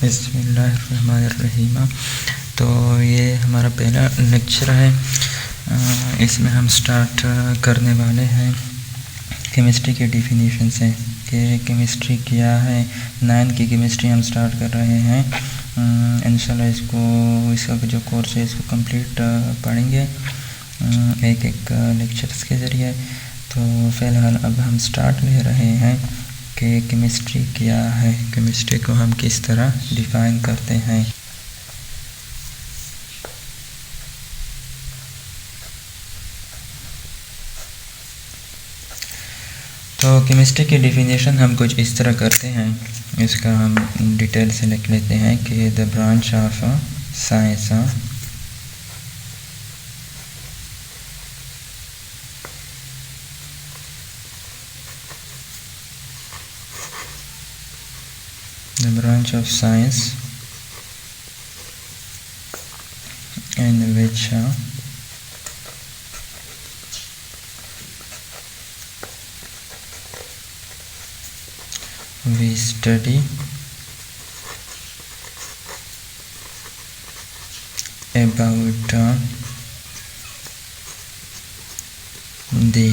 बिस्मिल्लाहिर्रहमानिर्रहीम। तो ये हमारा पहला लेक्चर है। इसमें हम स्टार्ट करने वाले हैं केमिस्ट्री के डिफिनीशन से कि केमिस्ट्री क्या है। 9 की केमिस्ट्री हम स्टार्ट कर रहे हैं। इंशाल्लाह इसका जो कोर्स है इसको कंप्लीट पढ़ेंगे एक एक लेक्चर्स के ज़रिए। तो फ़िलहाल अब हम स्टार्ट ले रहे हैं कि केमिस्ट्री क्या है, केमिस्ट्री को हम किस तरह डिफ़ाइन करते हैं। तो केमिस्ट्री की डिफिनेशन हम कुछ इस तरह करते हैं, इसका हम डिटेल से लिख लेते हैं कि the branch of science of science in which we study about the।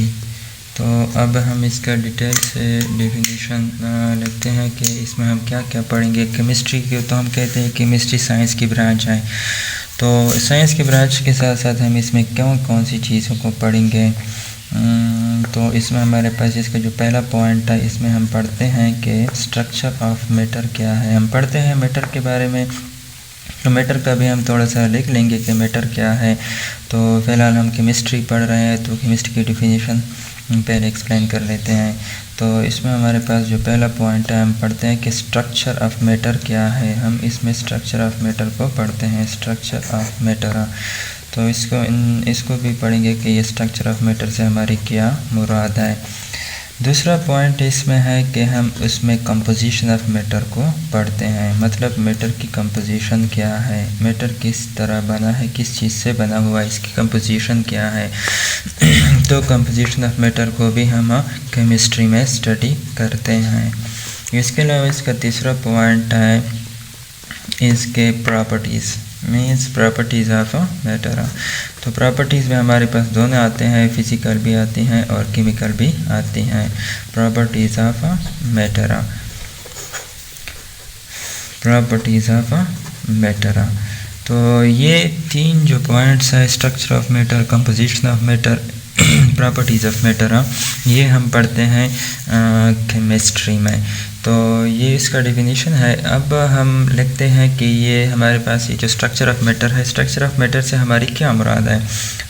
तो अब हम इसका डिटेल से डेफिनेशन लिखते हैं कि इसमें हम क्या क्या पढ़ेंगे। केमिस्ट्री के तो हम कहते हैं केमिस्ट्री साइंस की ब्रांच है। तो साइंस की ब्रांच के साथ साथ हम इसमें कौन सी चीज़ों को पढ़ेंगे। तो इसमें हमारे पास इसका जो पहला पॉइंट है, इसमें हम पढ़ते हैं कि स्ट्रक्चर ऑफ मैटर क्या है। हम पढ़ते हैं मैटर के बारे में। तो मैटर का भी हम थोड़ा सा लिख लेंगे कि मैटर क्या है। तो फ़िलहाल हम केमिस्ट्री पढ़ रहे हैं तो केमिस्ट्री की डिफिनीशन पहले एक्सप्लेन कर लेते हैं। तो इसमें हमारे पास जो पहला पॉइंट है, हम पढ़ते हैं कि स्ट्रक्चर ऑफ मैटर क्या है। हम इसमें स्ट्रक्चर ऑफ मैटर को पढ़ते हैं, स्ट्रक्चर ऑफ मैटर। तो इसको भी पढ़ेंगे कि ये स्ट्रक्चर ऑफ मैटर से हमारी क्या मुराद है। दूसरा पॉइंट इसमें है कि हम उसमें कंपोजिशन ऑफ मैटर को पढ़ते हैं, मतलब मैटर की कंपोजिशन क्या है, मैटर किस तरह बना है, किस चीज़ से बना हुआ है, इसकी कंपोजिशन क्या है। तो कंपोजिशन ऑफ मैटर को भी हम केमिस्ट्री में स्टडी करते हैं। इसके अलावा इसका तीसरा पॉइंट है इसके properties, means properties of matter. तो प्रॉपर्टीज़ में हमारे पास दोनों आते हैं, फिज़िकल भी आती हैं और केमिकल भी आती हैं। Properties of matter, properties of matter. तो ये 3 जो पॉइंट्स हैं, structure of matter, composition of matter, properties of matter, ये हम पढ़ते हैं केमिस्ट्री में। तो ये इसका डेफिनेशन है। अब हम लिखते हैं कि ये हमारे पास ये जो स्ट्रक्चर ऑफ मैटर है, स्ट्रक्चर ऑफ मैटर से हमारी क्या मुराद है,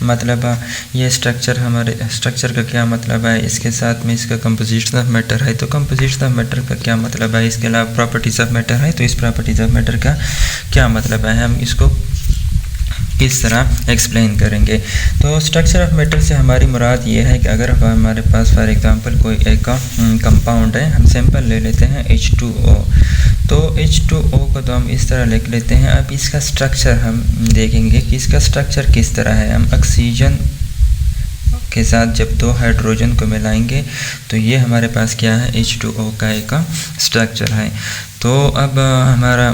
मतलब ये स्ट्रक्चर, हमारे स्ट्रक्चर का क्या मतलब है। इसके साथ में इसका कंपोजिशन ऑफ मैटर है, तो कंपोजिशन ऑफ मैटर का क्या मतलब है। इसके अलावा प्रॉपर्टीज़ ऑफ मैटर है, तो इस प्रॉपर्टीज़ ऑफ मैटर का क्या मतलब है, हम इसको किस तरह एक्सप्लेन करेंगे। तो स्ट्रक्चर ऑफ मैटर से हमारी मुराद ये है कि अगर हमारे पास फॉर एग्जांपल कोई एक कंपाउंड है, हम सैंपल ले लेते हैं H2O। तो H2O को तो हम इस तरह लिख लेते हैं। अब इसका स्ट्रक्चर हम देखेंगे कि इसका स्ट्रक्चर किस तरह है। हम ऑक्सीजन के साथ जब 2 हाइड्रोजन को मिलाएंगे तो ये हमारे पास क्या है, H2O का एक स्ट्रक्चर है। तो अब हमारा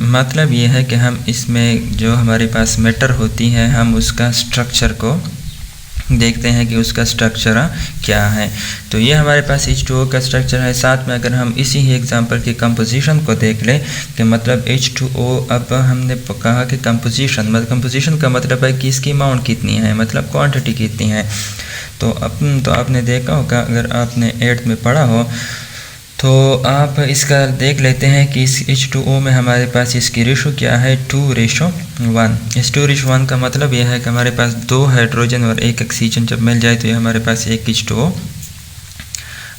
मतलब ये है कि हम इसमें जो हमारे पास मैटर होती है, हम उसका स्ट्रक्चर को देखते हैं कि उसका स्ट्रक्चर क्या है। तो ये हमारे पास H2O का स्ट्रक्चर है। साथ में अगर हम इसी ही एग्जांपल की कंपोजिशन को देख लें कि मतलब H2O, अब हमने कहा कि कंपोजिशन, मतलब कंपोजिशन का मतलब है कि इसकी अमाउंट कितनी है, मतलब क्वांटिटी कितनी है। तो आपने देखा होगा, अगर आपने 8th में पढ़ा हो तो आप इसका देख लेते हैं कि इस H2O में हमारे पास इसकी रेशो क्या है, 2:1। इस 2:1 का मतलब यह है कि हमारे पास 2 हाइड्रोजन और 1 ऑक्सीजन जब मिल जाए तो ये हमारे पास एक H2O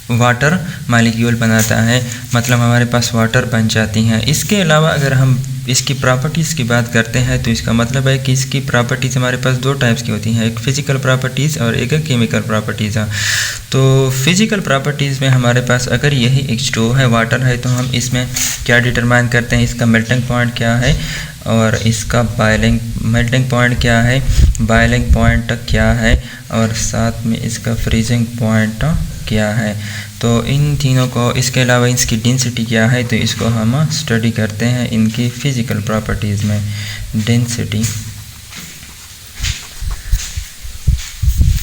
वाटर मालिक्यूल बनाता है, मतलब हमारे पास वाटर बन जाती हैं। इसके अलावा अगर हम इसकी प्रॉपर्टीज़ की बात करते हैं तो इसका मतलब है कि इसकी प्रॉपर्टीज़ हमारे पास 2 टाइप्स की होती हैं, एक फ़िज़िकल प्रॉपर्टीज़ और एक केमिकल प्रॉपर्टीज़। तो फिज़िकल प्रॉपर्टीज़ में हमारे पास अगर यही H2O है, वाटर है, तो हम इसमें क्या डिटरमाइन करते हैं, इसका मेल्टिंग पॉइंट क्या है और इसका मेल्टिंग पॉइंट क्या है, बॉइलिंग पॉइंट क्या है और साथ में इसका फ्रीजिंग पॉइंट क्या है। तो इन तीनों को, इसके अलावा इसकी डेंसिटी क्या है, तो इसको हम स्टडी करते हैं इनकी फिज़िकल प्रॉपर्टीज़ में। डेंसिटी,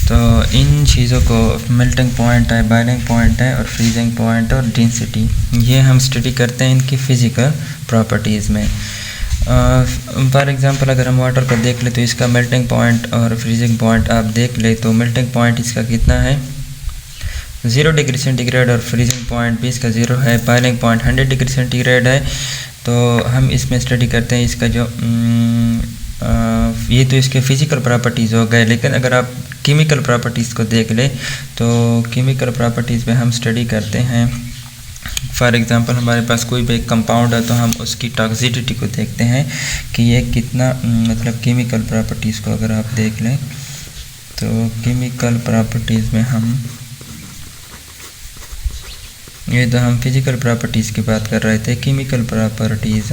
तो इन चीज़ों को मेल्टिंग पॉइंट है, बॉइलिंग पॉइंट है और फ्रीजिंग पॉइंट और डेंसिटी, ये हम स्टडी करते हैं इनकी फ़िज़िकल प्रॉपर्टीज़ में। फॉर एग्ज़ाम्पल अगर हम वाटर को देख ले तो इसका मेल्टिंग पॉइंट और फ्रीजिंग पॉइंट आप देख ले तो मेल्टिंग पॉइंट इसका कितना है 0 डिग्री सेंटीग्रेड और फ्रीजिंग पॉइंट भी इसका 0 है। बॉइलिंग पॉइंट 100 डिग्री सेंटीग्रेड है। तो हम इसमें स्टडी करते हैं इसका जो ये तो इसके फिज़िकल प्रॉपर्टीज़ हो गए, लेकिन अगर आप केमिकल प्रॉपर्टीज़ को देख ले तो केमिकल प्रॉपर्टीज़ में हम स्टडी करते हैं। फॉर एग्ज़ाम्पल हमारे पास कोई भी कंपाउंड है तो हम उसकी टॉक्सिसिटी को देखते हैं कि ये कितना, मतलब केमिकल प्रॉपर्टीज़ को अगर आप देख लें तो केमिकल प्रॉपर्टीज़ में हम, ये तो हम फिज़िकल प्रॉपर्टीज़ की बात कर रहे थे, केमिकल प्रॉपर्टीज़।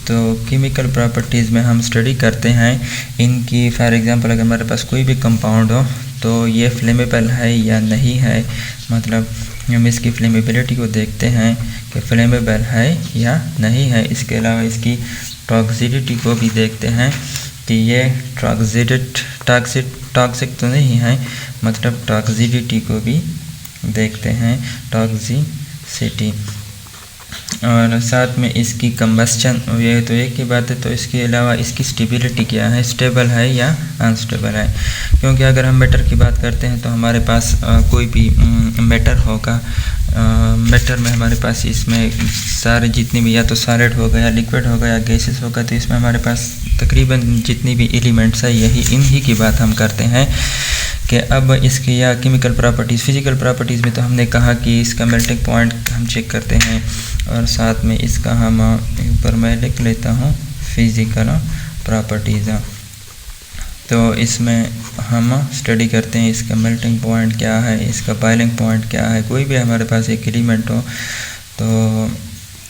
तो केमिकल प्रॉपर्टीज़ में हम स्टडी करते हैं इनकी। फॉर एग्ज़ाम्पल अगर हमारे पास कोई भी कंपाउंड हो तो ये फ्लेमेबल है या नहीं है, मतलब हम इसकी फ्लेमेबिलिटी को देखते हैं कि फ्लेमेबल है या नहीं है। इसके अलावा इसकी टॉक्सिसिटी को भी देखते हैं कि ये टॉक्सिक तो नहीं है, मतलब टॉक्सिसिटी को भी देखते हैं, टॉक्सिसिटी। और साथ में इसकी कंबस्चन, ये तो एक ही बात है। तो इसके अलावा इसकी स्टेबिलिटी क्या है, स्टेबल है या अनस्टेबल है। क्योंकि अगर हम मैटर की बात करते हैं तो हमारे पास कोई भी मैटर होगा, मैटर में हमारे पास इसमें सारे जितने भी, या तो सॉलिड होगा या लिक्विड होगा या गैसेस होगा, तो इसमें हमारे पास तकरीबन जितनी भी एलिमेंट्स है इन्हीं की बात हम करते हैं। कि अब इसकी या केमिकल प्रॉपर्टीज़, फिज़िकल प्रॉपर्टीज़ में तो हमने कहा कि इसका मेल्टिंग पॉइंट हम चेक करते हैं और साथ में इसका हम ऊपर मैं लिख लेता हूँ फिज़िकल प्रॉपर्टीज़। तो इसमें हम स्टडी करते हैं इसका मेल्टिंग पॉइंट क्या है, इसका बॉइलिंग पॉइंट क्या है। कोई भी हमारे पास एक एलिमेंट हो तो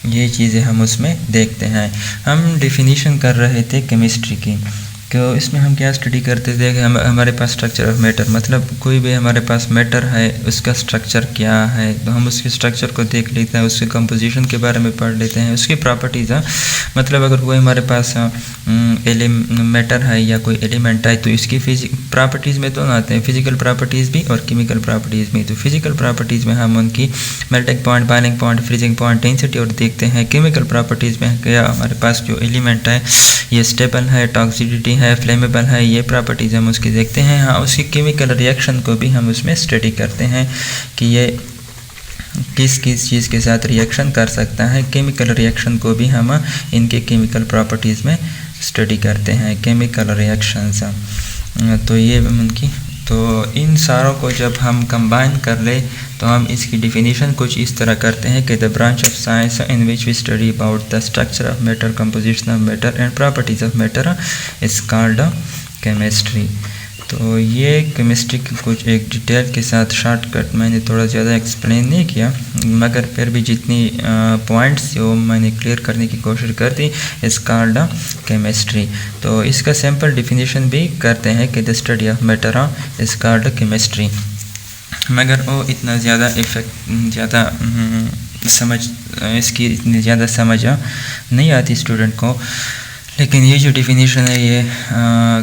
ये चीज़ें हम उसमें देखते हैं। हम डेफिनेशन कर रहे थे केमिस्ट्री की, तो इसमें हम क्या स्टडी करते थे कि हमारे पास स्ट्रक्चर ऑफ मैटर, मतलब कोई भी हमारे पास मैटर है उसका स्ट्रक्चर क्या है, तो हम उसके स्ट्रक्चर को देख लेते हैं, उसके कंपोजिशन के बारे में पढ़ लेते हैं, उसकी प्रॉपर्टीज़। मतलब अगर कोई हमारे पास मैटर है या कोई एलिमेंट है तो इसकी प्रॉपर्टीज़ में दोनों आते हैं, फिजिकल प्रॉपर्टीज़ भी और केमिकल प्रॉपर्टीज़ भी। तो फिजिकल प्रॉपर्टीज़ में हम उनकी melting point, boiling point, freezing point, density और देखते हैं। केमिकल प्रॉपर्टीज़ में क्या हमारे पास जो एलिमेंट है ये स्टेबल है, टॉक्सिसिटी है, फ्लेमेबल है, ये प्रॉपर्टीज़ हम उसकी देखते हैं। हाँ, उसकी केमिकल रिएक्शन को भी हम उसमें स्टडी करते हैं कि ये किस किस चीज़ के साथ रिएक्शन कर सकता है। केमिकल रिएक्शन को भी हम इनके केमिकल प्रॉपर्टीज़ में स्टडी करते हैं, केमिकल रिएक्शंस। तो ये उनकी, तो इन सारों को जब हम कंबाइन कर ले तो हम इसकी डिफिनीशन कुछ इस तरह करते हैं कि the branch of science in which we study about the structure of matter, composition of matter and properties of matter is called chemistry. तो ये केमिस्ट्री की कुछ एक डिटेल के साथ शॉर्टकट मैंने थोड़ा ज़्यादा एक्सप्लेन नहीं किया, मगर फिर भी जितनी पॉइंट्स वो मैंने क्लियर करने की कोशिश कर दी। इस कॉल्ड केमिस्ट्री। तो इसका सिंपल डिफिनीशन भी करते हैं कि the study of matter is called chemistry, मगर वो इतना ज़्यादा समझ, इसकी इतनी ज़्यादा समझ नहीं आती स्टूडेंट को। लेकिन ये जो डिफिनीशन है ये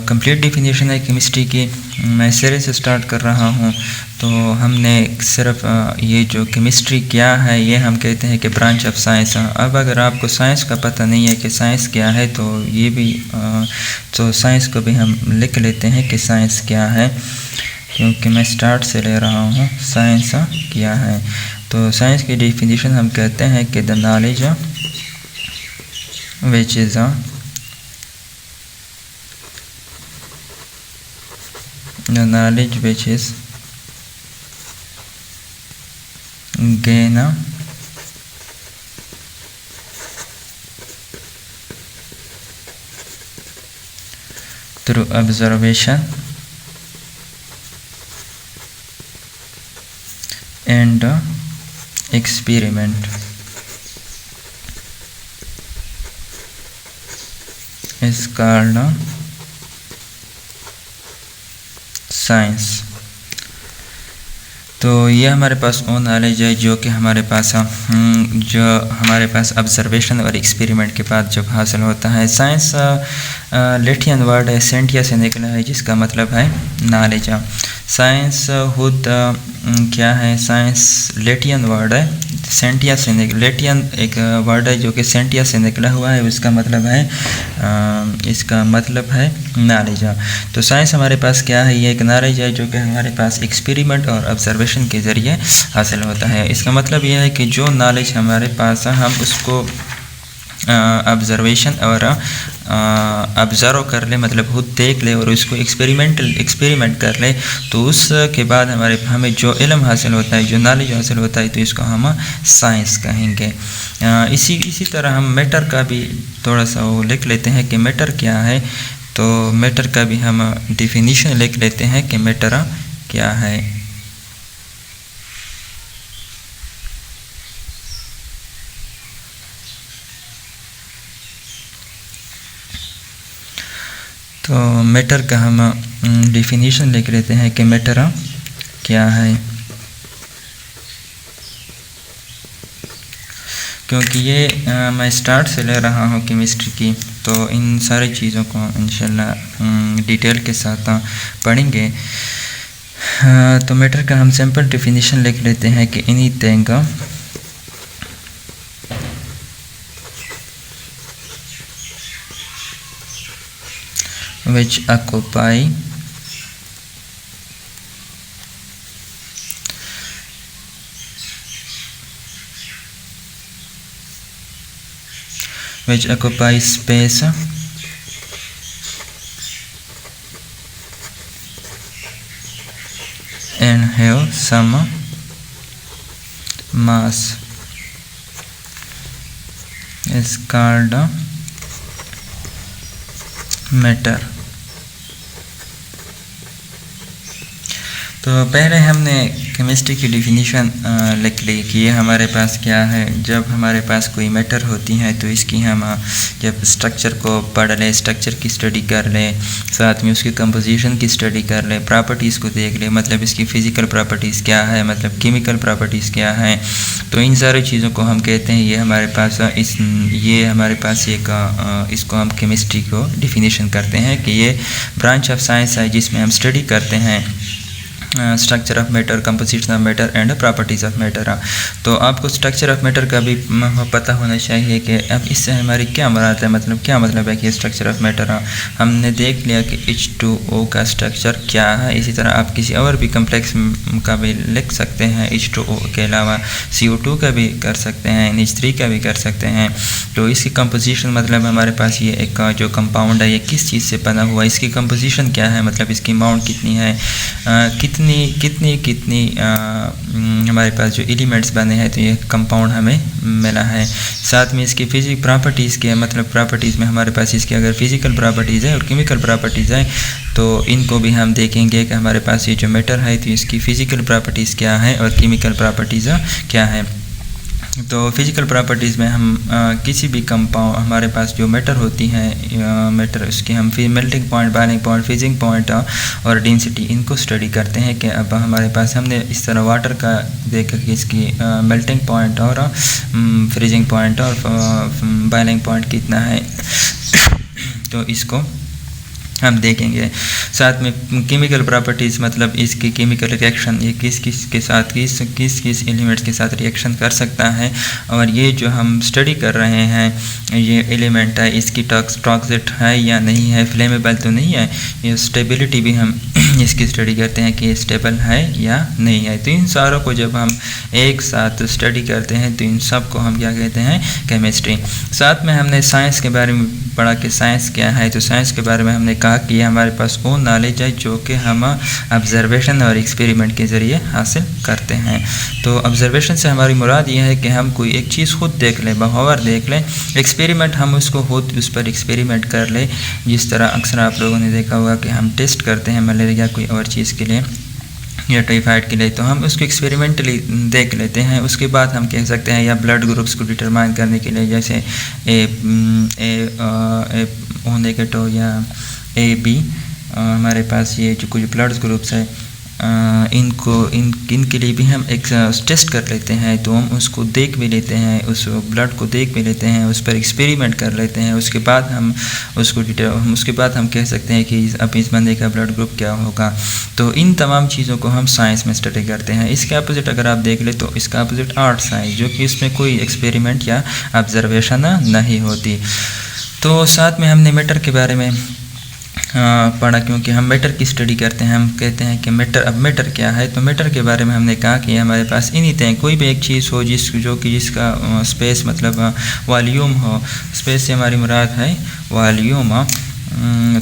कंप्लीट डिफिनीशन है केमिस्ट्री की। मैं सिरे से स्टार्ट कर रहा हूँ। तो हमने सिर्फ ये जो केमिस्ट्री क्या है ये हम कहते हैं कि ब्रांच ऑफ साइंस। अब अगर आपको साइंस का पता नहीं है कि साइंस क्या है तो ये भी तो साइंस को भी हम लिख लेते हैं कि साइंस क्या है, क्योंकि मैं स्टार्ट से ले रहा हूँ साइंस क्या है। तो साइंस की डेफिनेशन हम कहते हैं कि the knowledge which is the knowledge which is gained through observation and experiment is called science. तो ये हमारे पास वो नॉलेज है जो कि हमारे पास ऑब्जर्वेशन और एक्सपेरिमेंट के बाद जब हासिल होता है। साइंस लैटिन वर्ड है सेंटिया से निकला है जिसका मतलब है नॉलेज। साइंस खुद क्या है, साइंस लैटिन वर्ड है सेंटिया से लैटिन एक वर्ड है जो कि सेंटिया से निकला हुआ है, इसका मतलब है नॉलेज। तो साइंस हमारे पास क्या है, ये एक नॉलेज है जो कि हमारे पास एक्सपेरिमेंट और ऑब्जर्वेशन के ज़रिए हासिल होता है। इसका मतलब यह है कि जो नॉलेज हमारे पास है हम उसको ऑब्जर्वेशन और ऑब्ज़र्व कर ले, मतलब खुद देख ले और उसको एक्सपेरिमेंट कर ले, तो उसके बाद हमें जो इल्म हासिल होता है, जो नॉलेज हासिल होता है, तो इसको हम साइंस कहेंगे। इसी तरह हम मैटर का भी थोड़ा सा वो लिख लेते हैं कि मैटर क्या है। तो मैटर का भी हम डिफिनीशन लिख लेते हैं कि मैटर क्या है। तो मैटर का हम डिफिनीशन लिख लेते हैं कि मैटर क्या है, क्योंकि ये मैं स्टार्ट से ले रहा हूँ केमिस्ट्री की, तो इन सारी चीज़ों को इंशाल्लाह डिटेल के साथ पढ़ेंगे। तो मैटर का हम सिंपल डिफिनीशन लिख लेते हैं कि anything which occupy space and have some mass is called matter। तो पहले हमने केमिस्ट्री की डिफिनीशन लिख ली कि ये हमारे पास क्या है। जब हमारे पास कोई मैटर होती है तो इसकी हम जब स्ट्रक्चर को पढ़ लें, स्ट्रक्चर की स्टडी कर लें, साथ में उसकी कंपोजिशन की स्टडी कर लें, प्रॉपर्टीज़ को देख लें, मतलब इसकी फ़िज़िकल प्रॉपर्टीज़ क्या है, मतलब केमिकल प्रॉपर्टीज़ क्या है, तो इन सारी चीज़ों को हम कहते हैं ये हमारे पास इसको हम केमिस्ट्री को डिफिनीशन करते हैं कि ये ब्रांच ऑफ साइंस है जिसमें हम स्टडी करते हैं structure of matter, composition of matter and properties of matter. तो आपको स्ट्रक्चर ऑफ मैटर का भी पता होना चाहिए कि अब इससे हमारी क्या मुराद है, मतलब क्या मतलब है कि स्ट्रक्चर ऑफ मैटर। हमने देख लिया कि H2O का स्ट्रक्चर क्या है। इसी तरह आप किसी और भी कम्प्लेक्स का भी लिख सकते हैं, H2O के अलावा CO2 का भी कर सकते हैं, NH3 का भी कर सकते हैं। तो इसकी कंपोजिशन मतलब हमारे पास ये एक जो कंपाउंड है ये किस चीज़ से बना हुआ है, इसकी कंपोजिशन क्या है, मतलब इसकी अमाउंट कितनी है, कितनी हमारे पास जो एलिमेंट्स बने हैं, तो ये कंपाउंड हमें मिला है। साथ में इसकी फिजिकल प्रॉपर्टीज़ के मतलब प्रॉपर्टीज़ में हमारे पास इसकी अगर फिजिकल प्रॉपर्टीज़ है और केमिकल प्रॉपर्टीज़ है तो इनको भी हम देखेंगे कि हमारे पास ये जो मैटर है तो इसकी फ़िज़िकल प्रॉपर्टीज़ क्या है और केमिकल प्रॉपर्टीज़ क्या है। तो फिज़िकल प्रॉपर्टीज़ में हम किसी भी कंपाउंड हमारे पास जो मैटर होती हैं मैटर उसकी हम melting point, boiling point, freezing point और डेंसिटी इनको स्टडी करते हैं कि अब हमारे पास हमने इस तरह वाटर का देखा कि इसकी मेल्टिंग पॉइंट और फ्रीजिंग पॉइंट और बॉइलिंग पॉइंट कितना है तो इसको हम देखेंगे। साथ में केमिकल प्रॉपर्टीज़ मतलब इसकी केमिकल रिएक्शन, ये किस किस एलिमेंट्स के साथ रिएक्शन कर सकता है, और ये जो हम स्टडी कर रहे हैं ये एलिमेंट है इसकी टॉक्सिक है या नहीं है, फ्लेमेबल तो नहीं है, ये स्टेबिलिटी भी हम इसकी स्टडी करते हैं कि ये स्टेबल है या नहीं है। तो इन सारों को जब हम एक साथ स्टडी करते हैं तो इन सब को हम क्या कहते हैं, केमिस्ट्री। साथ में हमने साइंस के बारे में पढ़ा कि साइंस क्या है। तो साइंस के बारे में हमने कहा कि ये हमारे पास वो नॉलेज है जो कि हम ऑब्जर्वेशन और एक्सपेरिमेंट के ज़रिए हासिल करते हैं। तो ऑब्जर्वेशन से हमारी मुराद ये है कि हम कोई एक चीज़ खुद देख लें, बगौर देख लें। एक्सपेरिमेंट हम उसको खुद उस पर एक्सपेरिमेंट कर लें, जिस तरह अक्सर आप लोगों ने देखा होगा कि हम टेस्ट करते हैं मलेरिया कोई और चीज़ के लिए या टाइफाइड के लिए, तो हम उसको एक्सपेरिमेंटली देख लेते हैं। उसके बाद हम कह सकते हैं या ब्लड ग्रुप्स को डिटरमाइन करने के लिए जैसे ओ नेगेटिव या AB हमारे पास ये जो कुछ ब्लड ग्रुप्स है इनके लिए भी हम एक टेस्ट कर लेते हैं। तो हम उसको देख भी लेते हैं, उस ब्लड को देख भी लेते हैं, उस पर एक्सपेरिमेंट कर लेते हैं। उसके बाद हम उसके बाद हम कह सकते हैं कि अब इस बंदे का ब्लड ग्रुप क्या होगा। तो इन तमाम चीज़ों को हम साइंस में स्टडी करते हैं। इसके अपोजिट अगर आप देख ले तो इसका अपोजिट आर्ट्स है, जो कि इसमें कोई एक्सपेरिमेंट या ऑब्जर्वेशन नहीं होती। तो साथ में हमने मैटर के बारे में पढ़ा, क्योंकि हम मैटर की स्टडी करते हैं। हम कहते हैं कि मैटर क्या है। तो मैटर के बारे में हमने कहा कि हमारे पास एनीथिंग, कोई भी एक चीज़ हो जिसका स्पेस मतलब वॉल्यूम हो। स्पेस से हमारी मुराद है वॉल्यूम।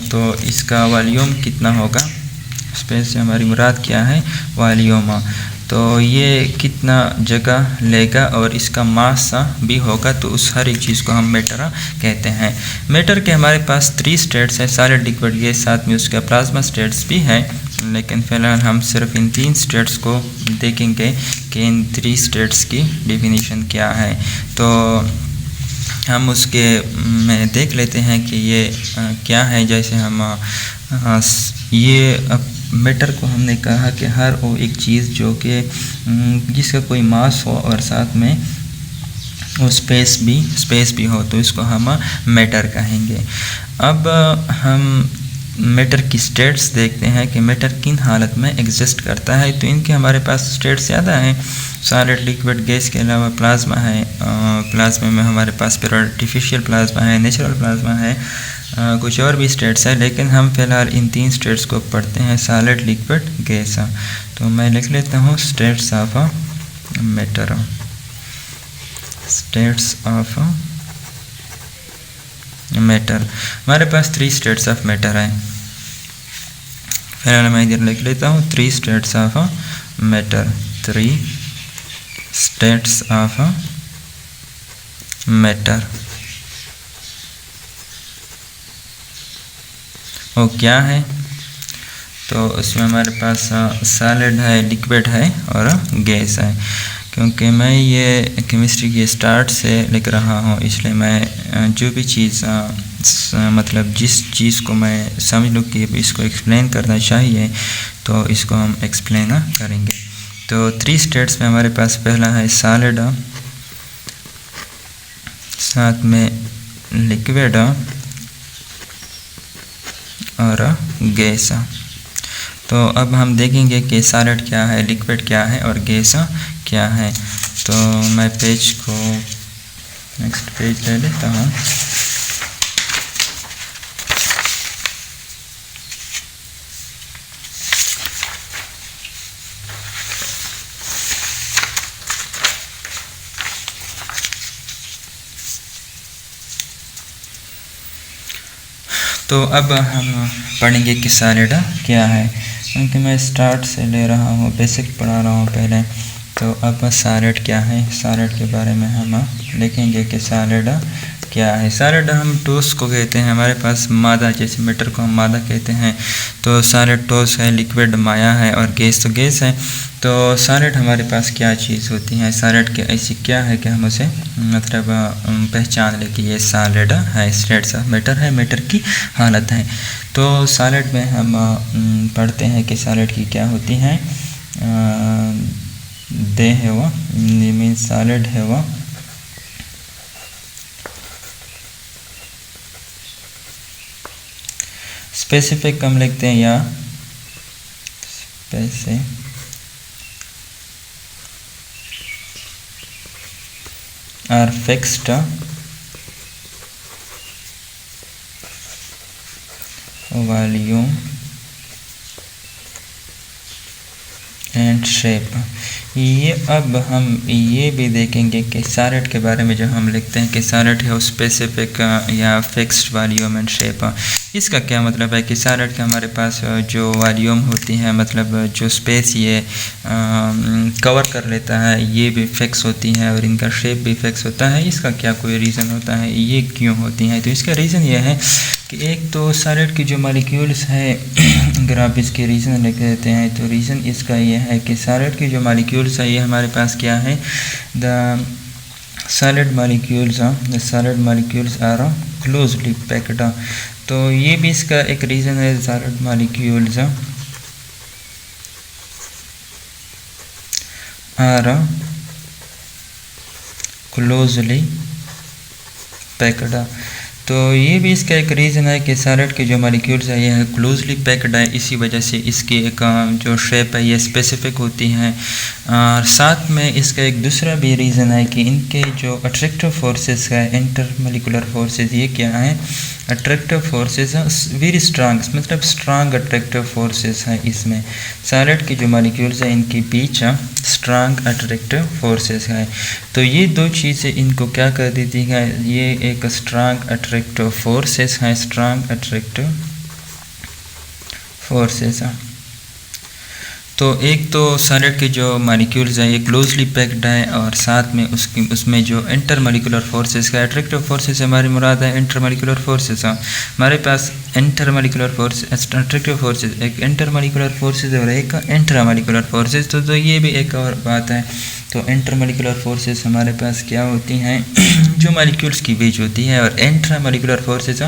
तो इसका वॉल्यूम कितना होगा, स्पेस से हमारी मुराद क्या है, वॉल्यूम। तो ये कितना जगह लेगा और इसका मास भी होगा। तो उस हर एक चीज़ को हम मैटर कहते हैं। मैटर के हमारे पास 3 स्टेट्स हैं, सॉलिड, लिक्विड, गैस, साथ में उसका प्लाज्मा स्टेट्स भी है। लेकिन फ़िलहाल हम सिर्फ इन 3 स्टेट्स को देखेंगे कि इन 3 स्टेट्स की डेफिनेशन क्या है। तो हम उसके में देख लेते हैं कि ये क्या है। जैसे हम ये मैटर को हमने कहा कि हर वो एक चीज़ जो कि जिसका कोई मास हो और साथ में वो स्पेस भी हो, तो इसको हम मैटर कहेंगे। अब हम मैटर की स्टेट्स देखते हैं कि मैटर किन हालत में एग्जिस्ट करता है। तो इनके हमारे पास स्टेट्स ज़्यादा हैं। सॉलिड, लिक्विड, गैस के अलावा प्लाज्मा है। प्लाज्मा में हमारे पास फिर आर्टिफिशियल प्लाज्मा है, नेचुरल प्लाज्मा है, कुछ और भी स्टेट्स है। लेकिन हम फिलहाल इन 3 स्टेट्स को पढ़ते हैं, सॉलिड, लिक्विड, गैस। तो मैं लिख लेता हूँ states of matter. States of matter, हमारे पास 3 स्टेट्स ऑफ मैटर है। फिलहाल मैं इधर लिख लेता हूँ 3 states of matter. 3 states of matter. वो क्या है? तो उसमें हमारे पास सॉलिड है, लिक्विड है और गैस है। क्योंकि मैं ये केमिस्ट्री के स्टार्ट से लिख रहा हूँ, इसलिए मैं जो भी चीज़ मतलब जिस चीज़ को मैं समझ लूँ कि इसको एक्सप्लेन करना चाहिए, तो इसको हम एक्सप्लेन करेंगे। तो 3 स्टेट्स में हमारे पास पहला है सॉलिड, साथ में लिक्विड और गैस। तो अब हम देखेंगे कि सॉलिड क्या है, लिक्विड क्या है और गैस क्या है। तो मैं पेज को नेक्स्ट पेज ले लेता हूँ। तो अब हम पढ़ेंगे कि सॉलिड क्या है, क्योंकि मैं स्टार्ट से ले रहा हूँ, बेसिक पढ़ा रहा हूँ पहले। तो अब सॉलिड क्या है, सॉलिड के बारे में हम लिखेंगे कि सॉलिड क्या है। सॉलिड हम ठोस को कहते हैं, हमारे पास मादा, जैसे मैटर को हम मादा कहते हैं। तो सॉलिड ठोस है, लिक्विड माया है और गैस तो गैस है। तो सॉलिड हमारे पास क्या चीज़ होती है, सॉलिड के ऐसी क्या है कि हम उसे मतलब पहचान लें कि ये सॉलिड है, स्टेट्स ऑफ मैटर है, मैटर की हालत है। तो सॉलिड में हम पढ़ते हैं कि सॉलिड की क्या होती हैं। दे है वो मीन सॉलिड है वो स्पेसिफिक हम लिखते हैं या are fixed volume and shape. ये अब हम ये भी देखेंगे कि सॉलिड के बारे में जब हम लिखते हैं कि सॉलिड है स्पेसिफिक या फिक्स्ड वॉल्यूम एंड शेप, इसका क्या मतलब है कि सॉलिड का हमारे पास जो वॉल्यूम होती है, मतलब जो स्पेस ये कवर कर लेता है, ये भी फिक्स होती है और इनका शेप भी फिक्स होता है। इसका क्या कोई रीज़न होता है, ये क्यों होती हैं? तो इसका रीज़न ये है कि एक तो सॉलिड की जो मॉलिक्यूल्स है, अगर आप इसके रीज़न लिख देते हैं तो रीज़न इसका ये है कि सॉलिड की जो मॉलिक्यूल्स है ये हमारे पास क्या है, the solid molecules are closely packed. तो ये भी इसका एक रीज़न है, solid molecules are closely packed. तो ये भी इसका एक रीज़न है कि सैलेड के जो मॉलिक्यूल्स है ये क्लोजली पैक्ड है, इसी वजह से इसकी एक जो शेप है ये स्पेसिफिक होती है। और साथ में इसका एक दूसरा भी रीज़न है कि इनके जो अट्रैक्टिव फोर्सेस है, इंटरमोलिकुलर फोर्सेस, ये क्या है, अट्रैक्टिव फोर्सेस वेरी स्ट्रांग, मतलब स्ट्रांग अट्रैक्टिव फोर्सेस है इसमें। सैलेड के जो मॉलिक्यूल्स है इनके बीच स्ट्रांग अट्रैक्टिव फोर्सेस है। तो ये दो चीज़ें इनको क्या कर देती है, ये एक स्ट्रांग अट्रैक्टिव फोर्सेस है, स्ट्रांग अट्रैक्टिव फोर्सेस है। तो एक तो सैलेड के जो मॉलिक्यूल्स हैं ये क्लोजली पैक्ड है, और साथ में उसमें जो इंटरमोलिकुलर फोर्सेस का, अट्रैक्टिव फोर्सेस हमारी मुराद है इंटरमोलिकुलर फोर्सेस। हमारे पास इंटरमोलिकुलर फोर्स, अट्रैक्टिव फोर्सेस, एक इंटरमोलिकुलर फोर्सेस और एक इंट्रामोलिकुलर फोर्सेस। तो ये भी एक और बात है। तो इंटरमोलिकुलर फोर्सेस हमारे पास क्या होती हैं जो मॉलिक्यूल्स के बीच होती है, और इंट्रामोलिकुलर फोर्सेस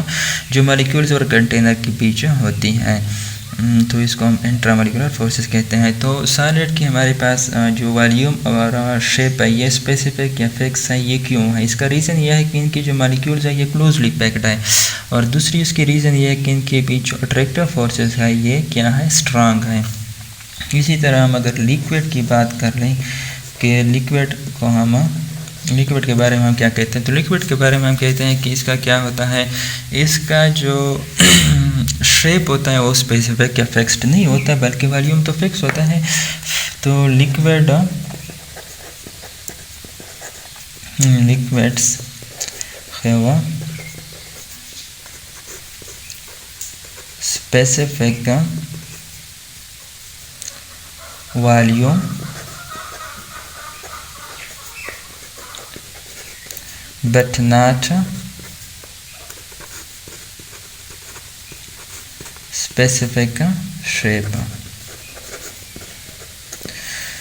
जो मॉलिक्यूल्स और कंटेनर के बीच होती हैं। तो इसको हम इंट्रामोलिकुलर फोर्सेस कहते हैं। तो सैलेड की हमारे पास जो वॉल्यूम और शेप है ये स्पेसिफिक या फिक्स है। ये क्यों है? इसका रीज़न ये है कि इनकी जो मॉलिक्यूल्स है ये क्लोजली पैक्ड है, और दूसरी उसकी रीज़न ये है कि इनके बीच जो अट्रैक्टिव फोर्सेस है ये क्या है, स्ट्रांग है। इसी तरह हम अगर लिक्विड की बात कर लें कि लिक्विड के बारे में हम क्या कहते हैं, तो लिक्विड के बारे में हम कहते हैं कि इसका क्या होता है, इसका जो शेप होता है वो स्पेसिफिक या फिक्स्ड नहीं होता, बल्कि वॉल्यूम तो फिक्स होता है। तो liquids have specific volume but not specific shape।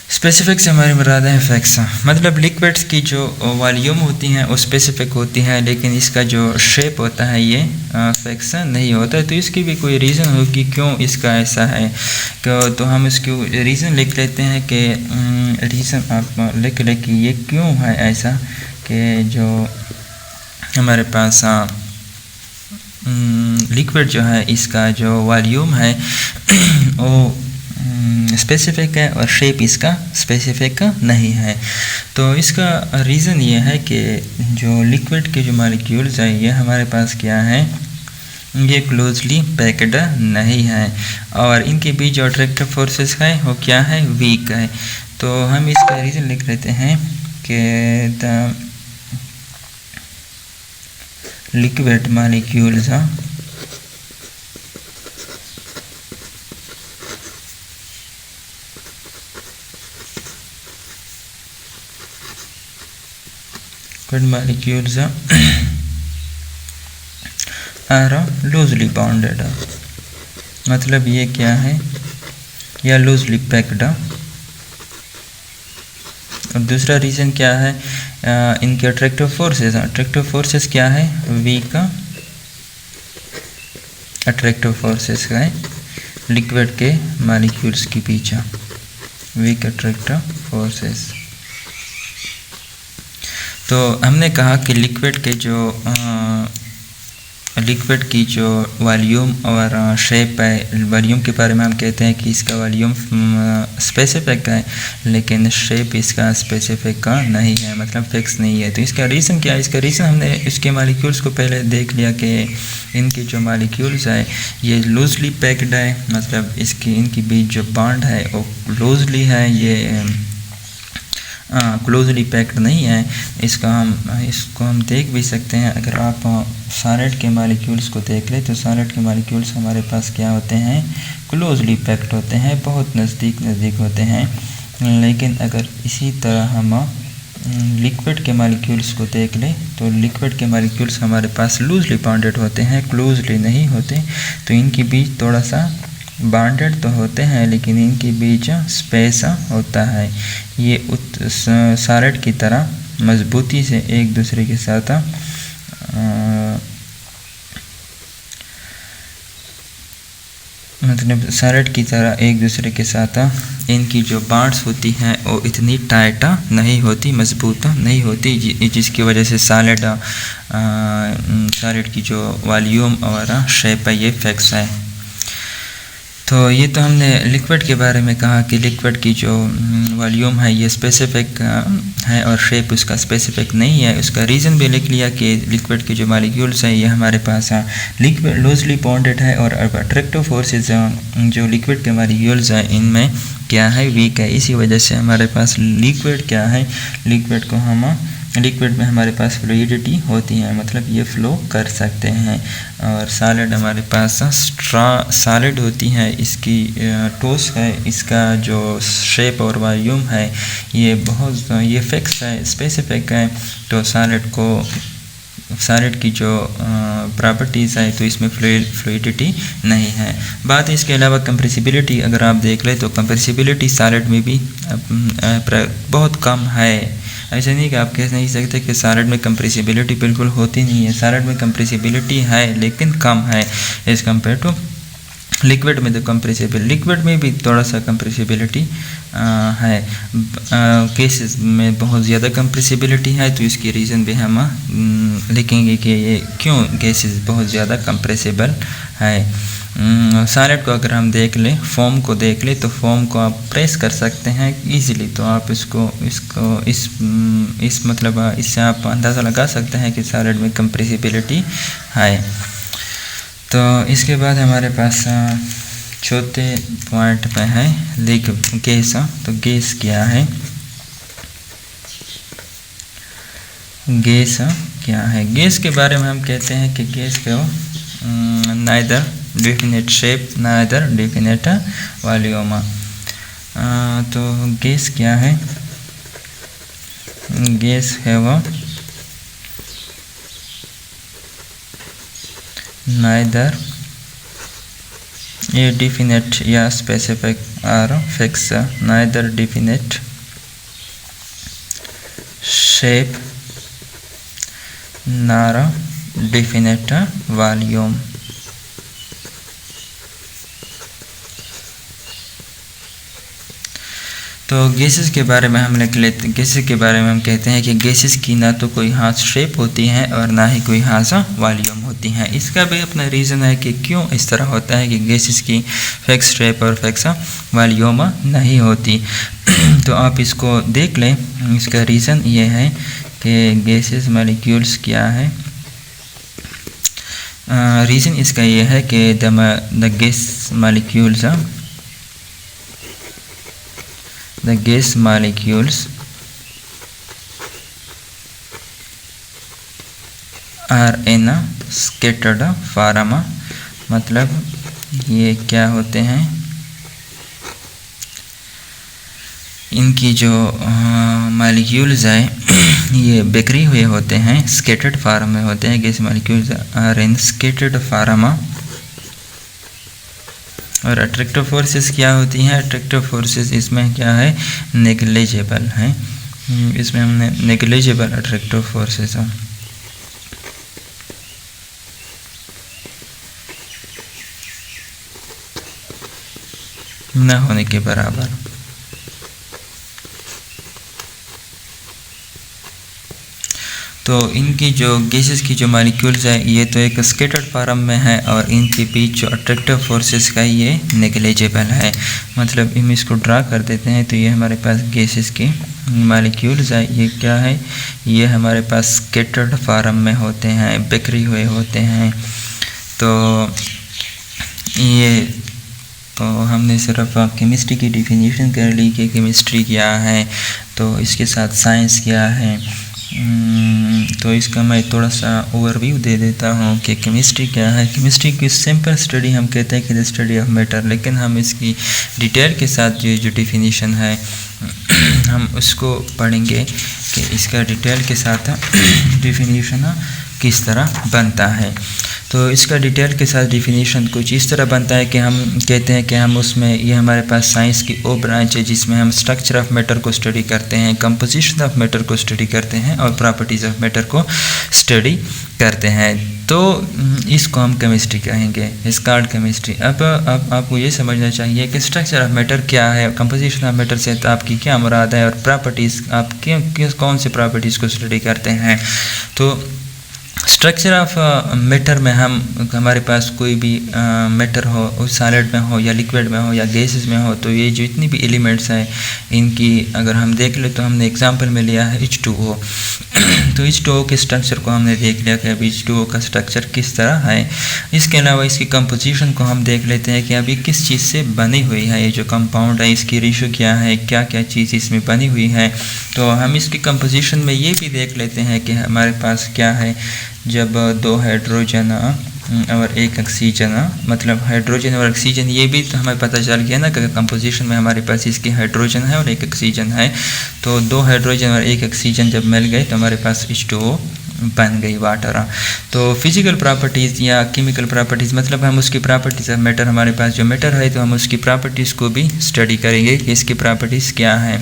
Specific से हमारी मुराद है फिक्स, मतलब लिक्विड्स की जो वॉल्यूम होती हैं वो स्पेसिफिक होती हैं, लेकिन इसका जो शेप होता है ये फिक्स नहीं होता है। तो इसकी भी कोई रीज़न होगी क्यों इसका ऐसा है, तो हम इसकी रीज़न लिख लेते हैं कि रीज़न आप लिख लें कि ये क्यों है ऐसा, कि जो हमारे पास लिक्विड जो है इसका जो वॉल्यूम है वो स्पेसिफिक है और शेप इसका स्पेसिफिक नहीं है। तो इसका रीज़न ये है कि जो लिक्विड के जो मॉलिक्यूल्स हैं ये हमारे पास क्या है, ये क्लोजली पैक्ड नहीं है, और इनके बीच जो अट्रैक्टिव फोर्सेस है वो क्या है, वीक है। तो हम इसका रीज़न लिख लेते हैं कि the liquid molecules are loosely bonded, मतलब ये क्या है, या लूजली पैक्ड। और दूसरा रीज़न क्या है, इनके अट्रैक्टिव फोर्सेस क्या है, वीक अट्रैक्टिव फोर्सेस का है लिक्विड के मॉलिक्यूल्स के पीछे, वीक अट्रैक्टिव फोर्सेस। तो हमने कहा कि लिक्विड की जो वॉल्यूम और शेप है, वॉल्यूम के बारे में हम कहते हैं कि इसका वॉल्यूम स्पेसिफिक है, लेकिन शेप इसका स्पेसिफिक नहीं है, मतलब फिक्स नहीं है। तो इसका रीज़न क्या है, इसका रीज़न हमने इसके मॉलिक्यूल्स को पहले देख लिया कि इनके जो मॉलिक्यूल्स है ये लूजली पैक्ड है, मतलब इनके बीच जो बॉन्ड है वो लूजली है, ये क्लोजली पैक्ड नहीं है। इसको हम देख भी सकते हैं। अगर आप सैलेड के मॉलिक्यूल्स को देख लें तो सैलेड के मॉलिक्यूल्स हमारे पास क्या होते हैं, क्लोजली पैक्ड होते हैं, बहुत नज़दीक होते हैं। लेकिन अगर इसी तरह हम लिक्विड के मॉलिक्यूल्स को देख लें तो लिक्विड के मॉलिक्यूल्स हमारे पास लूजली बॉन्डेड होते हैं, क्लोजली नहीं होते। तो इनके बीच थोड़ा सा बॉन्डेड तो होते हैं, लेकिन इनके बीच स्पेस होता है। ये सैलेड की तरह मजबूती से एक दूसरे के साथ मतलब सॉलिड की तरह एक दूसरे के साथ इनकी जो बॉन्ड्स होती हैं वो इतनी टाइट नहीं होती, मजबूत नहीं होती, जिसकी वजह से सॉलिड की जो वॉल्यूम और शेप है ये फिक्स है। तो ये तो हमने लिक्विड के बारे में कहा कि लिक्विड की जो वॉल्यूम है ये स्पेसिफिक है और शेप उसका स्पेसिफिक नहीं है। उसका रीज़न भी लिख लिया कि लिक्विड के जो मॉलिक्यूल्स है ये हमारे पास लिक्विड लूजली बॉन्डेड है और अट्रैक्टिव फोर्सेस जो लिक्विड के मॉलिक्यूल्स हैं इनमें क्या है, वीक है। इसी वजह से हमारे पास लिक्विड क्या है, लिक्विड में हमारे पास फ्लूइडिटी होती है, मतलब ये फ़्लो कर सकते हैं। और सॉलिड हमारे पास सॉलिड होती है, इसकी ठोस है, इसका जो शेप और वॉल्यूम है ये फिक्स है, स्पेसिफिक है। तो सॉलिड की जो प्रॉपर्टीज़ है तो इसमें फ्लूइडिटी नहीं है। बात इसके अलावा कंप्रेसिबिलिटी अगर आप देख लें तो कंप्रेसिबिलिटी सॉलिड में भी बहुत कम है। ऐसा नहीं कि आप कह नहीं सकते कि सॉलिड में कंप्रेसिबिलिटी बिल्कुल होती नहीं है। सॉलिड में कंप्रेसिबिलिटी है लेकिन कम है एज़ कम्पेयर टू लिक्विड में। तो लिक्विड में भी थोड़ा सा कंप्रेसिबिलिटी है, केसेस में बहुत ज़्यादा कंप्रेसिबिलिटी है। तो इसकी रीज़न भी हम लिखेंगे कि ये क्यों केसेस बहुत ज़्यादा कंप्रेसिबल है। सॉलिड को अगर हम देख लें, फोम को देख लें, तो फोम को आप प्रेस कर सकते हैं इजीली। तो आप इससे आप अंदाज़ा लगा सकते हैं कि सॉलिड में कंप्रेसिबिलिटी है। तो इसके बाद हमारे पास चौथे पॉइंट पे है गैस। तो गैस क्या है, गैस के बारे में हम कहते हैं कि गैस को neither definite shape neither definite volume. तो गैस क्या है, गैस है वो neither a definite या specific or fixed, neither definite shape nor definite volume। तो गैसेस के बारे में हम लिख लेते हैं। गैसेस के बारे में हम कहते हैं कि गैसेस की ना तो कोई खास शेप होती है और ना ही कोई खास वॉल्यूम होती है। इसका भी अपना रीज़न है कि क्यों इस तरह होता है कि गैसेस की फिक्स शेप और फिक्स वॉल्यूम नहीं होती। तो आप इसको देख लें, इसका रीज़न ये है कि गैसेस मॉलिक्यूल्स क्या है। रीज़न इसका ये है कि the gas molecules are in a scattered form। मतलब ये क्या होते हैं, इनकी जो मॉलिक्यूल्स हैं ये बिखरे हुए होते हैं, स्कैटर्ड फॉर्म में होते हैं। Gas molecules are in scattered form. और अट्रैक्टिव फोर्सेस क्या होती हैं, अट्रैक्टिव फोर्सेस इसमें क्या है, नेग्लिजिबल है। इसमें हमने नेग्लिजिबल अट्रैक्टिव फोर्सेस न होने के बराबर। तो इनकी जो गैसेस की जो मॉलिक्यूल्स है ये तो एक स्कैटर्ड फॉर्म में है और इनके बीच जो अट्रैक्टिव फोर्सेस का ये नेग्लिजिबल है। मतलब हम इसको ड्रा कर देते हैं तो ये हमारे पास गैसेस की मॉलिक्यूल्स है, ये क्या है, ये हमारे पास स्कैटर्ड फॉर्म में होते हैं, बिखरे हुए होते हैं। तो हमने सिर्फ केमिस्ट्री की डिफिनीशन कर ली कि केमिस्ट्री क्या है, तो इसके साथ साइंस क्या है। तो इसका मैं थोड़ा सा ओवरव्यू दे देता हूँ कि केमिस्ट्री क्या है। केमिस्ट्री की सिंपल स्टडी हम कहते हैं कि द स्टडी ऑफ मैटर, लेकिन हम इसकी डिटेल के साथ जो डिफिनीशन है हम उसको पढ़ेंगे कि इसका डिटेल के साथ डिफिनीशन किस तरह बनता है। तो इसका डिटेल के साथ डिफिनीशन कुछ इस तरह बनता है कि हम कहते हैं कि हम उसमें ये हमारे पास साइंस की वो ब्रांच है जिसमें हम स्ट्रक्चर ऑफ मैटर को स्टडी करते हैं, कंपोजिशन ऑफ मैटर को स्टडी करते हैं और प्रॉपर्टीज़ ऑफ मैटर को स्टडी करते हैं। तो इसको हम केमिस्ट्री कहेंगे, इस कॉल्ड केमिस्ट्री। अब आपको ये समझना चाहिए कि स्ट्रक्चर ऑफ मैटर क्या है, कंपोजिशन ऑफ मैटर से तो आपकी क्या मुराद है, और प्रॉपर्टीज़ आप कौन से प्रॉपर्टीज़ को स्टडी करते हैं। तो स्ट्रक्चर ऑफ मैटर में हम हमारे पास कोई भी मैटर हो, उस सॉलिड में हो या लिक्विड में हो या गैसेस में हो, तो ये जितनी भी एलिमेंट्स हैं इनकी अगर हम देख ले तो हमने एग्जांपल में लिया है H2O। तो H2O के स्ट्रक्चर को हमने देख लिया कि अब H2O का स्ट्रक्चर किस तरह है। इसके अलावा इसकी कंपोजिशन को हम देख लेते हैं कि अभी किस चीज़ से बनी हुई है, ये जो कंपाउंड है इसकी रेशो क्या है, क्या क्या चीज़ इसमें बनी हुई है। तो हम इसकी कंपोजिशन में ये भी देख लेते हैं कि हमारे पास क्या है, जब 2 हाइड्रोजन और 1 ऑक्सीजन, मतलब हाइड्रोजन और ऑक्सीजन, ये भी तो हमें पता चल गया ना कि कंपोजिशन में हमारे पास इसकी हाइड्रोजन है और 1 ऑक्सीजन है। तो 2 हाइड्रोजन और 1 ऑक्सीजन जब मिल गए तो हमारे पास H2O बन गई वाटर। तो फिजिकल प्रॉपर्टीज़ या केमिकल प्रॉपर्टीज़, मतलब हम उसकी प्रॉपर्टीज़ ऑफ मैटर, हमारे पास जो मैटर है तो हम उसकी प्रॉपर्टीज़ को भी स्टडी करेंगे कि इसकी प्रॉपर्टीज़ क्या है।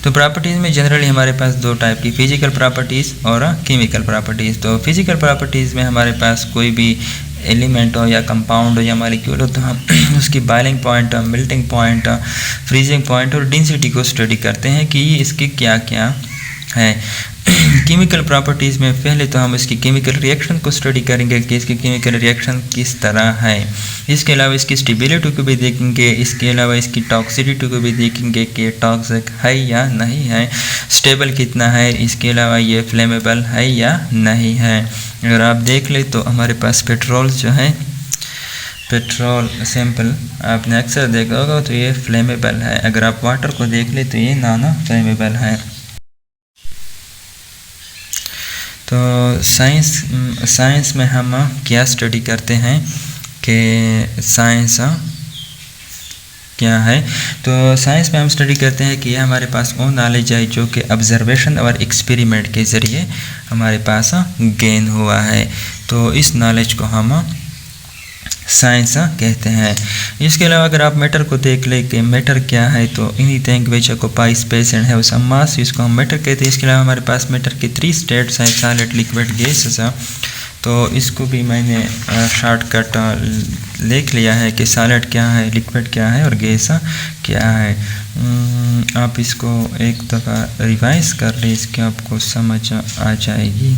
तो प्रॉपर्टीज़ में जनरली हमारे पास 2 टाइप की, फिजिकल प्रॉपर्टीज़ और केमिकल प्रॉपर्टीज़। तो फिजिकल प्रॉपर्टीज़ में हमारे पास कोई भी एलिमेंट हो या कंपाउंड हो या मॉलिक्यूल हो तो हम उसकी boiling point, melting point, freezing point और डेंसिटी को स्टडी करते हैं कि ये इसके क्या क्या है। केमिकल प्रॉपर्टीज़ में पहले तो हम इसकी केमिकल रिएक्शन को स्टडी करेंगे कि इसकी केमिकल रिएक्शन किस तरह है। इसके अलावा इसकी स्टेबिलिटी को भी देखेंगे, इसके अलावा इसकी टॉक्सिसिटी को भी देखेंगे कि टॉक्सिक है या नहीं है, स्टेबल कितना है, इसके अलावा ये फ्लेमेबल है या नहीं है। अगर आप देख ले तो हमारे पास पेट्रोल जो है, पेट्रोल सैंपल आपने अक्सर देखा होगा, तो ये फ्लेमेबल है। अगर आप वाटर को देख ले तो ये नॉन फ्लेमेबल है। तो साइंस में हम क्या स्टडी करते हैं कि साइंस क्या है। तो साइंस में हम स्टडी करते हैं कि यह हमारे पास वो नॉलेज है जो कि ऑब्जर्वेशन और एक्सपेरिमेंट के ज़रिए हमारे पास गेन हुआ है। तो इस नॉलेज को हम साइंस कहते हैं। इसके अलावा अगर आप मैटर को देख ले कि मैटर क्या है, तो anything which occupies space and have some mass, इसको हम मैटर कहते हैं। इसके अलावा हमारे पास मैटर के 3 स्टेट्स हैं, सॉलिड, लिक्विड, गैसेस। तो इसको भी मैंने शॉर्टकट लिख लिया है कि सॉलिड क्या है, लिक्विड क्या है और गैस क्या है। आप इसको एक दफ़ा रिवाइज कर ले, इसके आपको समझ आ जाएगी।